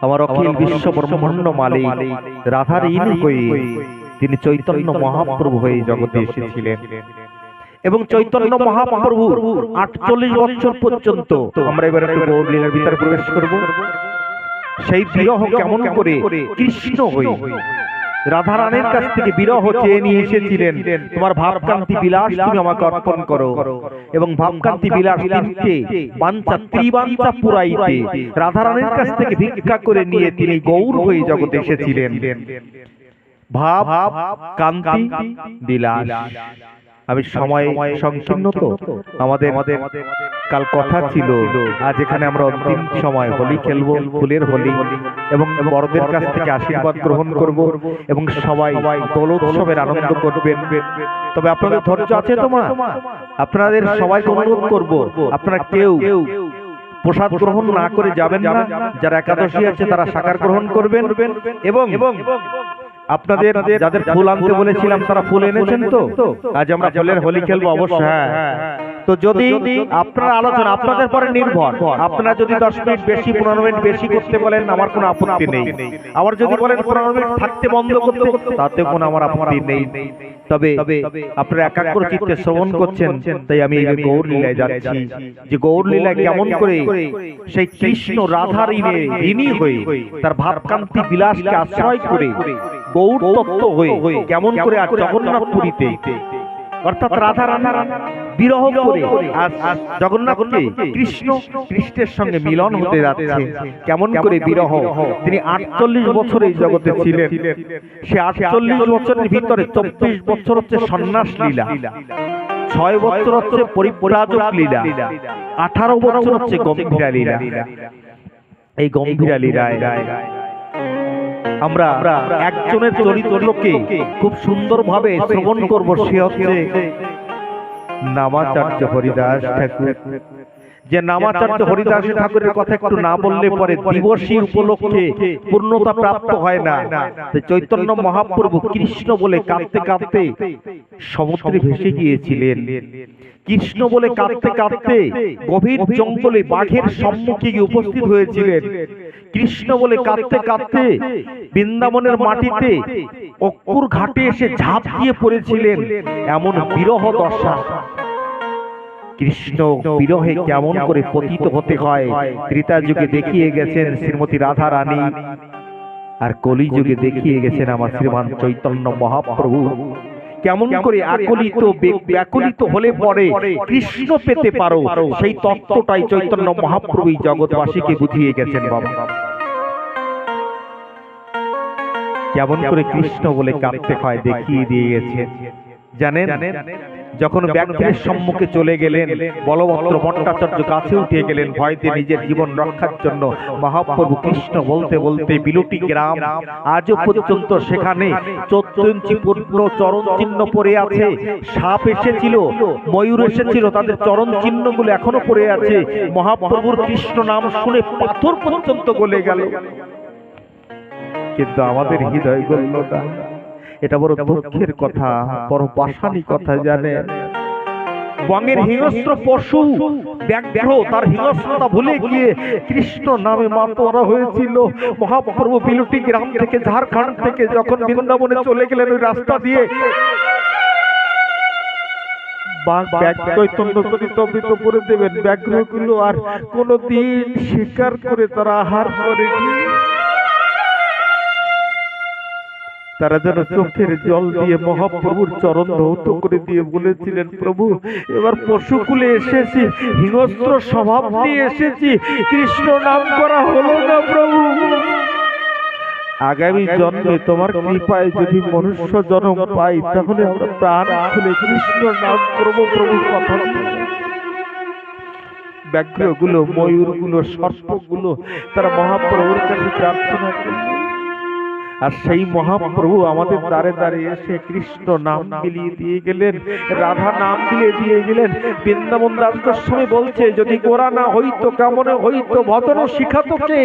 আমার অখিল বিশ্ব ব্রহ্মাণ্ড মালিক রাধার ইন হয়ে তিনি চৈতন্য মহাপ্রভু হয়ে জগতে এসেছিলেন। এবং চৈতন্য মহাপ্রভু 48 বছর পর্যন্ত, আমরা এবার একটু গৌর লীলার ভিতরে প্রবেশ করব, সেই বিরহ কেমন করে কৃষ্ণ হয়ে রাধারানীর কাছ থেকে বিরহ চেয়ে নিয়ে এসেছিলেন। তোমার ভাবকান্তি বিলাস তুমি আমাকে অর্পণ করো, এবং ভাবকান্তি বিলাস তিনটে বাঞ্ছা ত্রিবাঞ্ছা পুরাইতে রাধারানীর কাছ থেকে ভিক্ষা করে নিয়ে তিনি গৌর হয়ে জগতে এসেছিলেন। ভাব কান্তি বিলাস। আমি সময় সংকীর্ণ তো, আমাদের কাল কথা ছিল আজ এখানে আমরা অন্তিম সময় হোলি খেলবো, ফুলের হোলি, এবং বড়দের কাছ থেকে আশীর্বাদ গ্রহণ করব, এবং সবাই দোল উৎসবের আনন্দ করবেন। তবে আপনাদের ধৈর্য আছে তো মা? আপনাদের সবাইকে অনুরোধ করব, আপনারা কেউ প্রসাদ গ্রহণ না করে যাবেন না। যারা একাদশী আছে তারা সাকার গ্রহণ করবেন, এবং আপনাদের যাদের ফুল আনতে বলেছিলাম তারা ফুল এনেছেন তো? আজ আমরা ফুলের হোলি খেলবো অবশ্যই। হ্যাঁ, তো যদি আপনারা আলোচনা আপনাদের পরে নির্ভর, আপনারা যদি 10 মিনিট বেশি 15 মিনিট বেশি করতে বলেন আমার কোনো আপত্তি নেই। আবার যদি বলেন 15 মিনিট থাকতে বন্ধ করতে, তাতে কোনো আমার আপত্তি নেই। তবে আপনারা একাগ্র চিত্তে শ্রবণ করছেন, তাই আমি এই গৌর লীলায় যাচ্ছি, যে গৌর লীলায় কেমন করে সেই কৃষ্ণ রাধার ঋণী হয়ে তার ভাবকান্তি বিলাসকে আশ্রয় করে গৌর তত্ত্ব হয়ে কেমন করে আর জগন্নাথপুরীতে, অর্থাৎ রাধা বিরহ করে জগন্নাথকে কৃষ্ণের সঙ্গে মিলন হতে যাচ্ছে। কেমন করে বিরহ, তিনি 48 বছর এই জগতে ছিলেন। সে 48 বছরের ভিতরে 24 বছর হচ্ছে সন্ন্যাস লীলা, 6 বছর হচ্ছে পরিব্রাজক লীলা, 18 বছর হচ্ছে গম্ভীরা লীলা। এই গম্ভীরা লীলায় আমরা একজনের চরিত্রকে খুব সুন্দরভাবে শ্রবণ করব, সে হচ্ছে নামাচার্য হরিদাস ঠাকুর। যে নামাচার্য হরিদাস ঠাকুরের কথা একটু না বললে পরে দিবসী উপলক্ষে পূর্ণতা প্রাপ্ত হয় না। চৈতন্য মহাপ্রভু কৃষ্ণ বলে কাঁদতে কাঁদতে সমুদ্রে ভেসে গিয়েছিলেন। কৃষ্ণ বলে কাঁদতে কাঁদতে গভীর জঙ্গলে বাঘের সম্মুখে গিয়ে উপস্থিত হয়েছিলেন। কৃষ্ণ বলে কাঁদতে কাঁদতে বৃন্দাবনের মাটিতে অক্কুর ঘাটে এসে ঝাঁপ দিয়ে পড়েছিলেন। এমন বিরহ দশা। কৃষ্ণ বিরহে কেমন করে পতিত হতে হয় ত্রেতা যুগে দেখিয়ে গেছেন শ্রীমতী রাধা রানী, আর কলি যুগে দেখিয়ে গেছেন আমার শ্রীমান চৈতন্য মহাপ্রভু। কেমন করে আকলিত ব্যাকুলিত হলে পরে কৃষ্ণ পেতে পারো, সেই তত্ত্বটাই চৈতন্য মহাপ্রভু জগৎবাসীকে বুঝিয়ে গেছেন। বাবা, কেমন করে কৃষ্ণ বলে কাঁদতে হয় দেখিয়ে দিয়ে গেছেন। জানেন, যখন ব্যাঘ্রের সম্মুখে চলে গেলেন, বলভদ্র ভট্টাচার্য কাছে উঠে গেলেন ভয়তে নিজের জীবন রক্ষার জন্য। মহাপ্রভু কৃষ্ণ বলতে বলতে বিলুটি গ্রাম, আজও পর্যন্ত সেখানে 14 ইঞ্চি পূর্ণ চরণ চিহ্ন পড়ে আছে। সাপ এসেছিল, ময়ূর এসেছিল, তাদের চরণ চিহ্নগুলো এখনো পড়ে আছে। মহাপ্রভুর কৃষ্ণ নাম শুনে পাথর পর্যন্ত গলে গেল, কিন্তু আমাদের হৃদয় গলল না। এটা বড় দুঃখের কথা, বড় পাষাণী কথা। জানেন, বঙ্গের হিংস্র পশু ব্যাঘ্র তার হিংস্রতা ভুলে গিয়ে কৃষ্ণ নামে মাতোয়ারা হয়েছিল। মহাপ্রভু বিলুটি গ্রাম থেকে, ঝাড়খণ্ড থেকে যখন বৃন্দাবনে চলে গেলেন, ওই রাস্তা দিয়ে চৈতন্য চরিতামৃত পড়ে দেবেন। ব্যাঘ্রগুলো আর কোনদিন শিকার করে তারা আহার করেনি। তারা যেন চোখের জল দিয়ে মহাপ্রভুর চরণ ধৌত করে দিয়ে বলেছিলেন, প্রভু এবার পশুকুলে এসেছি, হিংস্র স্বভাব নিয়ে এসেছি, কৃষ্ণ নাম করা হলো না প্রভু। আগামী জন্মে তোমার কৃপায় যদি মনুষ্য জন্ম পাই, তাহলে আমরা প্রাণ খুলে কৃষ্ণ নাম করবো প্রভু। কথা ব্যাঘ্রগুলো, ময়ূরগুলো, সর্পগুলো তারা মহাপ্রভুর কাছে প্রার্থনা করল, আর সেই মহাপ্রভু আমাদের দ্বারে দ্বারে এসে কৃষ্ণ নাম বিলিয়ে দিয়ে গেলেন, রাধা নাম বিলিয়ে দিয়ে গেলেন। বৃন্দাবন দাস গোস্বামী বলছে, যদি গোরা না হইতো কেমনে হইতো, ভজন শিখাতো কে?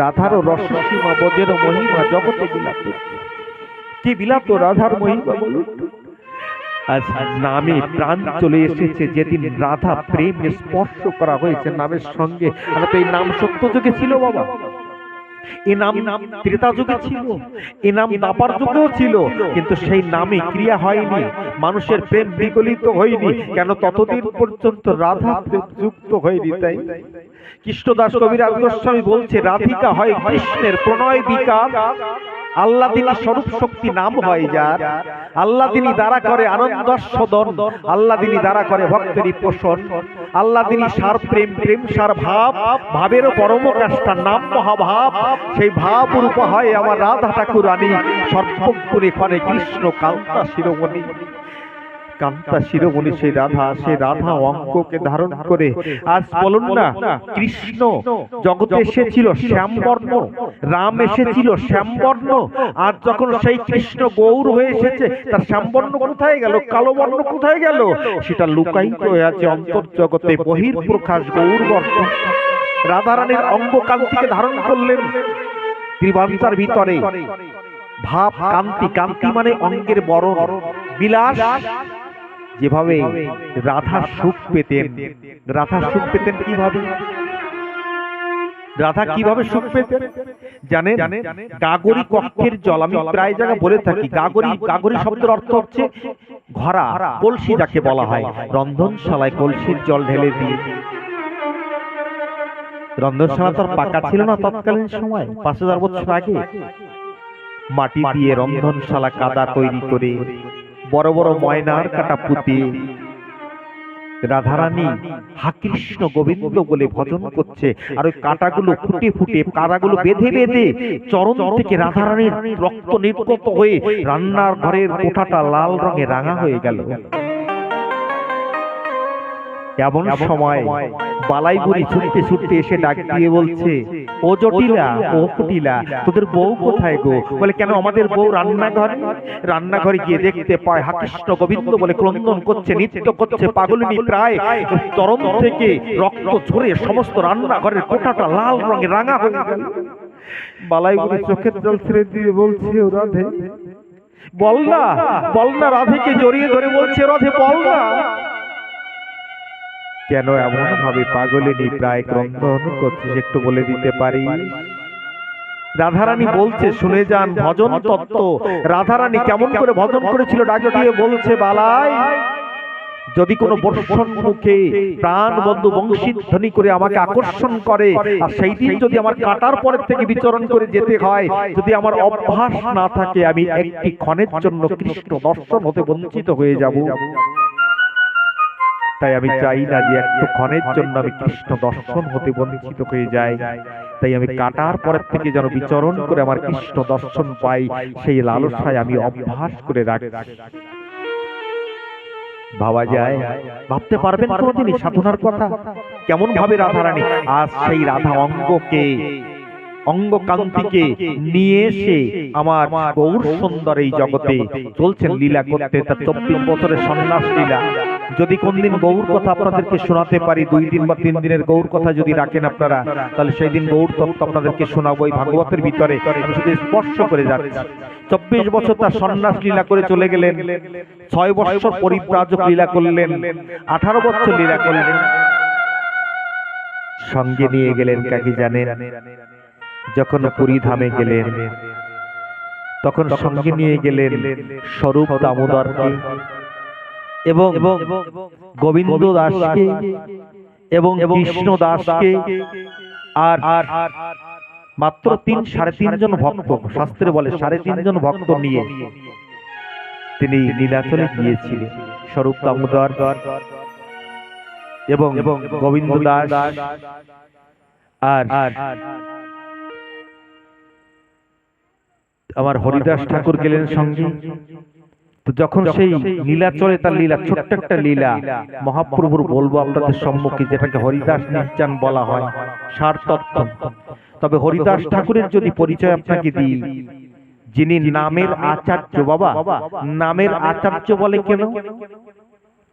রাধার রসসীমা বজের মহিমা জগতে বিলাত। কি বিলাত রাধার মহিমা বলুন? আজ নামে প্রাণ চলে এসেছে। যেদিন রাধা প্রেম স্পর্শ করা হয়েছে নামের সঙ্গে, আর তো এই নাম সত্য যুগে ছিল বাবা। এ নাম ত্রেতা যুগে ছিল, এ নাম দ্বাপর যুগেও ছিল, কিন্তু সেই নামে ক্রিয়া হয়নি, মানুষের প্রেম বিগলিত হয়নি। কেন? ততদিন পর্যন্ত রাধা প্রেম যুক্ত হয়নি। তাই কৃষ্ণদাস কবিরাজ গোস্বামী বলছে, রাধিকা হয় কৃষ্ণের প্রণয় বিকার, আল্লাহ তিনি স্বরূপ শক্তি নাম হয় যার, আল্লাহ তিনি দ্বারা করে আনন্দ সদন, আল্লাহ তিনি দ্বারা করে ভক্তেরই পোষণ, আল্লাহ তিনি সার প্রেম, প্রেম সার ভাব, ভাবেরও পরমকাষ্ঠা নাম মহাভাব, সেই ভাব রূপ হয় আমার রাধা ঠাকুরানী, সর্বক্ষণে ক্ষণে কৃষ্ণ কান্তা শিরোমণি। কান্তা শিরোমণি সেই রাধা অঙ্ককে ধারণ করে। আজ বলুন না, কৃষ্ণ জগতে এসেছিল শ্যামবর্ণ, রাম এসেছিল শ্যামবর্ণ, আর যখন সেই কৃষ্ণ গৌর হয়ে এসেছে, তার শ্যামবর্ণ কোথায় গেল, কালো বর্ণ কোথায় গেল? সেটা লুকায়িত হয়ে আছে অন্তর্জগতে, বহির্প্রকাশ গৌরবর্ণ। রাধারানীর অঙ্গ কান্তিকে ধারণ করলেন ত্রিবান্তার ভিতরে। ভাব কান্তি, কান্তি মানে অঙ্গের বরণ, বিলাস। যেভাবে রাধা সুখ পেতেন, রাধা সুখ পেতেন কিভাবে? রাধা কিভাবে সুখ পেতেন জানেন? গাগরি কক্ষের জল, আমি প্রায় জায়গায় বলে থাকি, গাগরি শব্দের অর্থ হচ্ছে ঘরা, কলসি যাকে বলা হয়। রন্ধনশালায় কলসির জল ঢেলে দিয়ে, রন্ধনশালা তো পাকা ছিল না তৎকালীন সময়, ৫০০০ বছর আগে। মাটি দিয়ে রন্ধনশালা কাদা তৈরি করে, বড় বড় ময়নার কাটা পুঁতে রাধারানী হা কৃষ্ণ গোবিন্দ বলে ভজন করছে, আর ওই কাটাগুলো ফুটে ফুটে, কাদাগুলো বেঁধে বেঁধে চরণ থেকে রাধারানীর রক্ত নির্গত হয়ে রান্নার ঘরের কোঠাটা লাল রঙে রাঙা হয়ে গেল। এমন সময় বালাই বুড়ি ছুটতে ছুটতে এসে ডাক দিয়ে বলছে, ও জটিলা, ও কুটিলা, তোদের বউ কোথায় গো? বলে, কেন? আমাদের বউ রান্নাঘরে। রান্নাঘরে গিয়ে দেখতে পায় হা কৃষ্ণ গোবিন্দ বলে ক্রন্দন করছে, নৃত্য করছে পাগলিনী প্রায়, চরণ থেকে রক্ত ঝরে সমস্ত রান্নাঘরের কোঠাটা লাল রঙে রাঙা হয়ে গেল। বালাই বুড়ি চোখের জল ছেড়ে দিয়ে বলছে, ও রাধে বল না, বল না। রাধেকে জড়িয়ে ধরে বলছে, রাধে বল না, কেন এমন ভাবে পাগলিনী প্রায় ক্রন্দন করছিস, একটু বলে দিতে পারি? রাধারানী বলছে, শুনে যান ভজন তত্ত্ব। রাধারানী কেমন করে ভজন করেছিল, ডাক দিয়ে বলছে, বালাই, যদি কোনো বর্ষণ মুখে প্রাণ বন্ধু বংশীধ্বনি করে আমাকে আকর্ষণ করে, আর সেই দিন যদি আমার কাটার পরের থেকে বিচরণ করে যেতে হয়, যদি আমার অভ্যাস না থাকে, আমি একটি ক্ষণের জন্য কৃষ্ণ দর্শন হতে বঞ্চিত হয়ে যাব। তাই আমি চাই না যে একটু ক্ষণের জন্য আমি কৃষ্ণ দর্শন হতে বঞ্চিত হয়ে যাই। তাই আমি কাটার পরের থেকে যেন বিচরণ করে আমার কৃষ্ণ দর্শন পাই, সেই লালসায় আমি অভ্যাস করে রাখি। ভাবা যায়? ভাবতে পারবেন কোনদিনই সাধনার কথা? কেমন ভাবে রাধারানী আজ সেই রাধা অঙ্গকে, অঙ্গকান্তিকে নিয়ে এসে আমার গৌর সুন্দর এই জগতে চলছেন লীলা করতে। তার ২৪ বছরের সন্ন্যাস লীলা। যদি কোনদিন গৌর কথা আপনাদেরকে শোনাতে পারি, ২ দিন বা ৩ দিনের গৌর কথা যদি রাখেন আপনারা, তাহলে সেই দিন গৌর তত্ত্ব আপনাদেরকে শোনাবো এই ভাগবতের ভিতরে। আমি শুধু স্পর্শ করে যাচ্ছি। ২৪ বছর তার সন্ন্যাস লীলা করে চলে গেলেন, ৬ বছর পরিব্রাজক লীলা করলেন, ১৮ বছর লীলা করলেন। সঙ্গে নিয়ে গেলেন কাকে জানেন? যখন পুরী ধামে গেলেন, তখন সঙ্গে নিয়ে গেলেন স্বরূপ দামোদরকে এবং গোবিন্দ দাসকে এবং কৃষ্ণ দাসকে, আর মাত্র ৩-৩.৫ জন ভক্ত, শাস্ত্রে বলে ৩.৫ জন ভক্ত নিয়ে তিনি নীলাচলে গিয়েছিলেন। স্বরূপ দামোদর এবং গোবিন্দ দাস আর আমার হরিদাস ঠাকুর গেলেন সঙ্গে। তো যখন সেই নীলাচলে, তার লীলা ছোট্ট একটা লীলা মহাপ্রভুর বলবো আপনাদের সম্মুখে, যেটাকে হরিদাস নির্যান বলা হয়, সার তত্ত্ব। তবে হরিদাস ঠাকুরের যদি পরিচয় আপনাকে দিই, যিনি নামের আচার্য। বাবা, নামের আচার্য বলে কেন?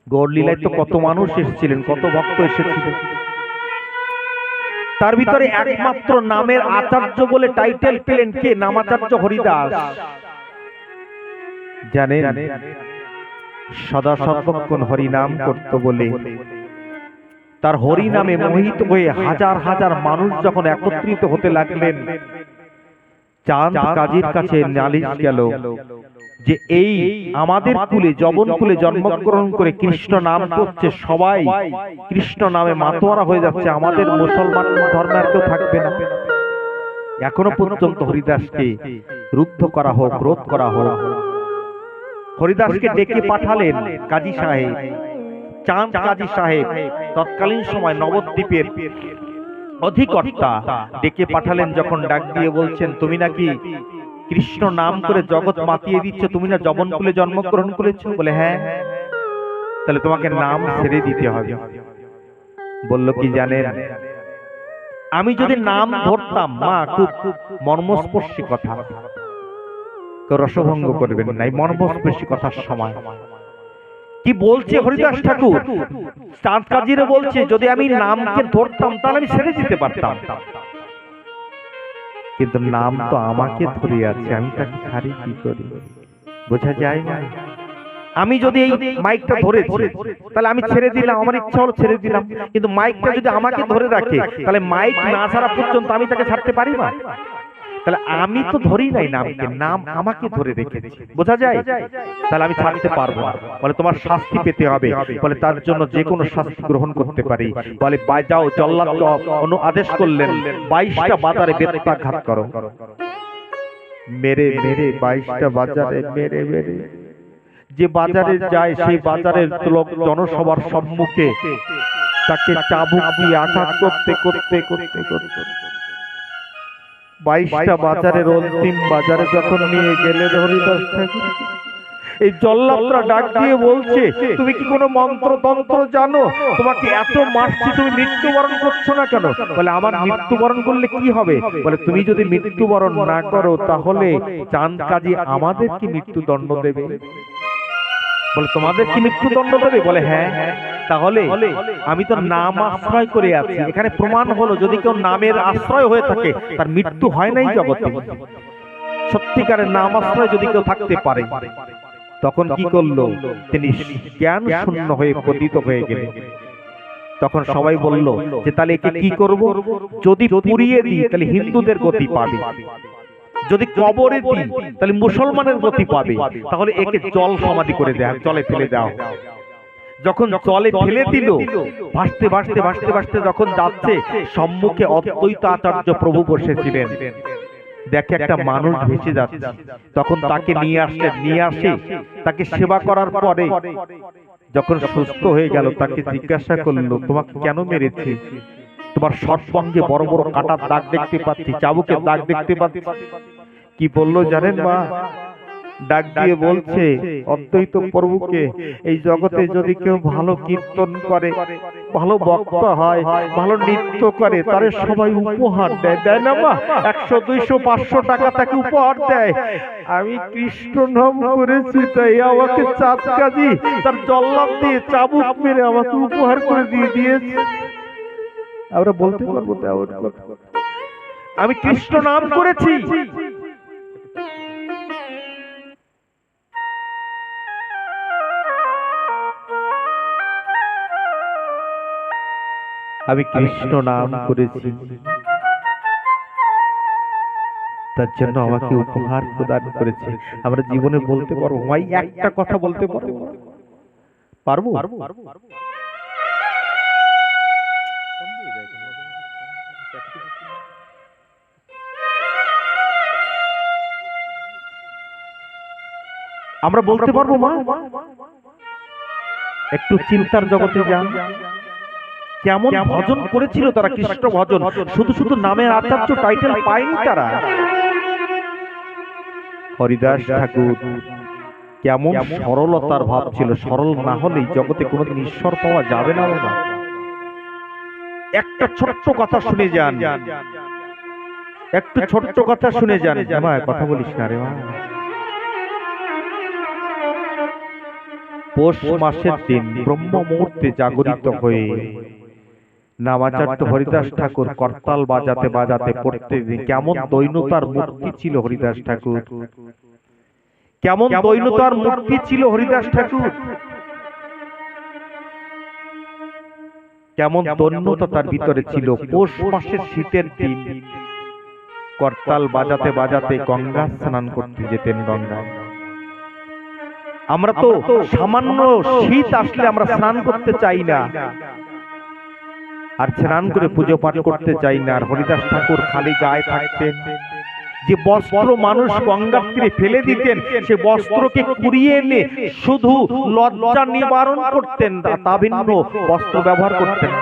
গৌর লীলায় তো কত মানুষ এসেছিলেন, কত ভক্ত এসেছিলেন, তার ভিতরে একমাত্র নামের আচার্য বলে টাইটেল পেলেন কে? নামাচার্য হরিদাস। জানেন, সদা সর্বক্ষণ হরিনাম করত বলে তার হরিনামে মোহিত হয়ে হাজার হাজার মানুষ যখন একত্রিত হতে লাগলেন, চাঁদ কাজীর কাছে নালিশ গেল যে এই আমাদের কুলে যবন কুলে জন্মগ্রহণ করে কৃষ্ণ নাম করছে, সবাই কৃষ্ণ নামে মাতোয়ারা হয়ে যাচ্ছে, আমাদের মুসলমান ধর্মে আর কেউ থাকবে না। এখনো পর্যন্ত হরিদাসকে রুদ্ধ করা হোক, রোধ করা হোক। হরিদাসকে ডেকে পাঠালেন কাজী সাহেব, চাঁদ কাজী সাহেব, তৎকালীন সময় নবদ্বীপের অধিকর্তা। ডেকে পাঠালেন, যখন ডাক দিয়ে বলছেন, তুমি নাকি কৃষ্ণ নাম করে জগৎ মাতিয়ে দিচ্ছ, তুমি না যবন কুলে জন্মগ্রহণ করেছো? বলে হ্যাঁ। তাহলে তোমাকে নাম ছেড়ে দিতে হবে। বলল কি জানেন, আমি যদি নাম ধরতাম, মা খুব মর্মস্পর্শী কথা, রসভঙ্গ করবেন না, এই মর্মস্পর্শী কথার সময় কি বলছে হরিদাস ঠাকুর চাঁদ কাজীরে বলছে, যদি আমি নামকে ধরতাম তাহলে আমি ছেড়ে দিতে পারতাম, কিন্তু নাম তো আমাকে ধরে আছে, আমি তাকে ছাড়ি কি করি? বোঝা যায় না? আমি যদি এই মাইকটা ধরেছি তাহলে আমি ছেড়ে দিলাম, আমার ইচ্ছা হলো ছেড়ে দিলাম, কিন্তু মাইকটা যদি আমাকে ধরে রাখে তাহলে মাইক না ছাড়া পর্যন্ত আমি তাকে ছাড়তে পারি না। তাহলে আমি তো ধরি নাই নামকে, নাম আমাকে ধরে রেখেছে। বোঝা যায়? তাহলে আমি ছাড়তে পারবো না। বলে তোমার শাস্তি পেতে হবে। বলে তার জন্য যে কোনো শাস্তি গ্রহণ করতে পারি। বলে যাও, জল্লাদকে আদেশ করলেন 22টা বাজারে বেত্রাঘাত করো। মেরে মেরে 22টা বাজারে মেরে মেরে, যে বাজারে যায় সেই বাজারের লোক জনসভার সম্মুখে তাকে চাবুক দিয়ে আঘাত করতে করতে করতে করতে 22টা বাজারের অন্তিম বাজারে যখন নিয়ে গেলেন হরিদাস ঠাকুর, এই জল্লাদরা ডাক দিয়ে বলছে, তুমি কি কোনো মন্ত্র তন্ত্র জানো? তোমাকে এত মারছি, তুমি মৃত্যুবরণ করছো না কেন? বলে আমার মৃত্যুবরণ করলে কি হবে? বলে তুমি যদি মৃত্যুবরণ না করো তাহলে চাঁদ কাজী আমাদের কি মৃত্যুদণ্ড দেবে। বলে তোমাদের কি মৃত্যুদণ্ড দেবে? বলে হ্যাঁ। তাহলে আমি তো নাম আশ্রয় করে আছি, এখানে প্রমাণ হলো যদি কেউ নামের আশ্রয় হয়ে থাকে তার মৃত্যু হয় নাই জগতে। সত্যিকারের নাম আশ্রয় যদি কেউ থাকতে পারে, তখন কি করলো? তিনি জ্ঞান শূন্য হয়ে পতিত হয়ে গেলেন। তখন সবাই বলল যে তাহলে একে কি করব? যদি পুড়িয়ে দিই তাহলে হিন্দুদের গতি পাবে, যদি কবরে দিই তাহলে মুসলমানের গতি পাবে, তাহলে একে জল সমাধি করে দেয়া, জলে ফেলে দেওয়া। যখন জলে ফেলে দিল, ভাসতে ভাসতে ভাসতে ভাসতে যখন যাচ্ছে, সম্মুখে অদ্বৈত আচার্য প্রভু বসেছিলেন। দেখে একটা মানুষ ভেসে যাচ্ছে, তখন তাকে নিয়ে আসলেন। নিয়ে আসে তাকে সেবা করার পরে যখন সুস্থ হয়ে গেল, তাকে জিজ্ঞাসা করলো, তোমাকে কেন মেরেছি? তোমার সর্বাঙ্গে বড় বড় কাটার দাগ দেখতে পাচ্ছি, চাবুকের দাগ দেখতে পাচ্ছি। কি বললো জানেন মা? ডাক দিয়ে বলছে, অদ্বৈত প্রভুকে এই জগতে যদি কেউ ভালো কীর্তন করে, ভালো বক্তা হয়, ভালো নৃত্য করে, তারে সবাই উপহার দেয়, দেয় না মা? 100, 200, 500 টাকা তাকে উপহার দেয়। আমি কৃষ্ণ নাম করেছি তাই আমাকে চাঁদ কাজী তার জল্লাদ দিয়ে চাবুক মেরে আমাকে উপহার করে দিয়ে দিয়েছে। আমরা বলতে পারবো আমি কৃষ্ণ নাম করেছি। আমি কৃষ্ণ নাম করেছি, তার জন্য আমাকে উপহার প্রদান করেছে। আমরা জীবনে বলতে পারবো ভাই, একটা কথা বলতে পারবো? আমরা বলতে পারবো মা? একটু চিন্তার জগতে যান, কেমন ভজন করেছিল তারা, কৃষ্ণ ভজন। শুধু শুধু নামের আচার্য টাইটেল পায়নি তারা। হরিদাস ঠাকুর কেমন সরলতার ভাব ছিল, সরল না হলেই জগতে কোনোদিন ঈশ্বর পাওয়া যাবে না। একটা ছোট্ট কথা শুনে যান, একটু ছোট্ট কথা শুনে যান। মা কথা বলিস না রে মা। পৌষ মাসের দিন ব্রহ্ম মুহূর্তে জাগরিত হয়ে নামাচার্য হরিদাস ঠাকুর করতাল বাজাতে বাজাতে পড়তে দিন। কেমন দৈন্যতার মূর্তি ছিল হরিদাস ঠাকুর, কেমন দৈন্যতার মূর্তি ছিল হরিদাস ঠাকুর, কেমন দৈন্যতা তার ভিতরে ছিল। পৌষ মাসের শীতের দিন করতাল বাজাতে বাজাতে গঙ্গা স্নান করতে যেতেন গঙ্গায়। আমরা তো সামান্য শীত আসলে আমরা স্নান করতে চাই না, আর স্নান করে পুজো পাঠ করতে চাই না। আর হরিদাস ঠাকুর খালি গায়ে থাকতেন, যে বস্ত্র মানুষ গঙ্গার তীরে ফেলে দিতেন সে বস্ত্রকে কুড়িয়ে এনে শুধু লজ্জা নিবারণ করতেন, তা ভিন্ন বস্ত্র ব্যবহার করতেন।